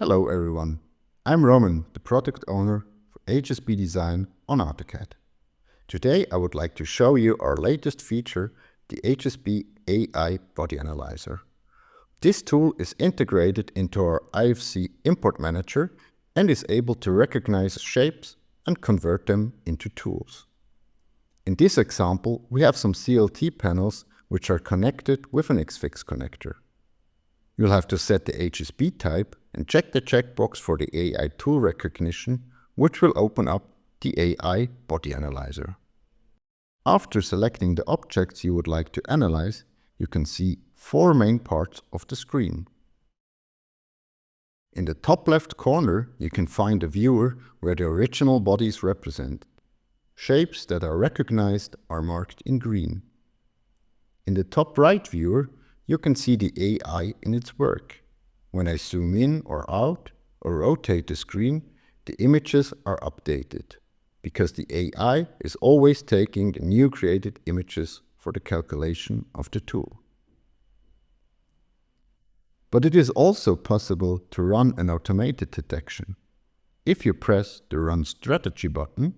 Hello everyone, I'm Roman, the product owner for hsbDesign on AutoCAD. Today I would like to show you our latest feature, the hsbAIBodyAnalyzer. This tool is integrated into our IFC Import Manager and is able to recognize shapes and convert them into tools. In this example, we have some CLT panels which are connected with an XFix connector. You'll have to set the hsb type and check the checkbox for the AI tool recognition, which will open up the AIBodyAnalyzer. After selecting the objects you would like to analyze, you can see four main parts of the screen. In the top left corner, you can find a viewer where the original bodies represent. Shapes that are recognized are marked in green. In the top right viewer, you can see the AI in its work. When I zoom in or out or rotate the screen, the images are updated, because the AI is always taking the new created images for the calculation of the tool. But it is also possible to run an automated detection. If you press the Run Strategy button,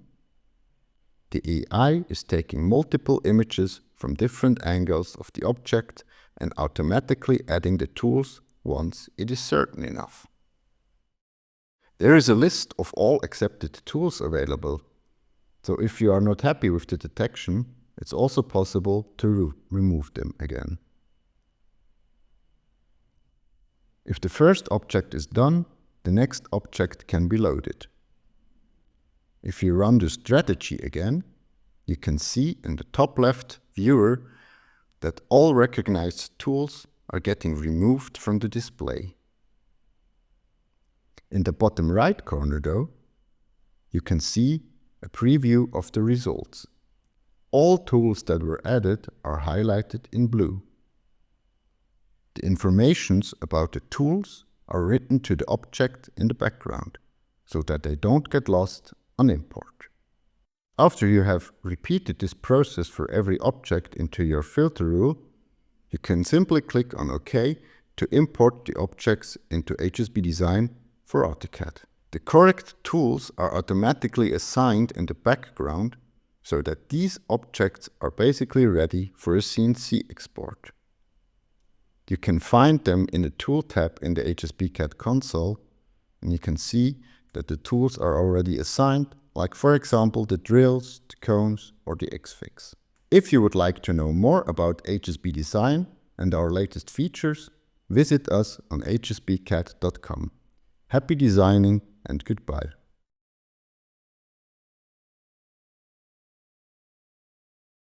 the AI is taking multiple images from different angles of the object and automatically adding the tools once it is certain enough. There is a list of all accepted tools available, so if you are not happy with the detection, it's also possible to remove them again. If the first object is done, the next object can be loaded. If you run the strategy again, you can see in the top left viewer that all recognized tools are getting removed from the display. In the bottom right corner though, you can see a preview of the results. All tools that were added are highlighted in blue. The informations about the tools are written to the object in the background, so that they don't get lost on import. After you have repeated this process for every object into your filter rule, you can simply click on OK to import the objects into hsbDesign for AutoCAD. The correct tools are automatically assigned in the background so that these objects are basically ready for a CNC export. You can find them in the Tool tab in the hsbCAD console, and you can see that the tools are already assigned, like for example the drills, the cones or the XFix. If you would like to know more about hsbDesign and our latest features, visit us on hsbcad.com. Happy designing and goodbye.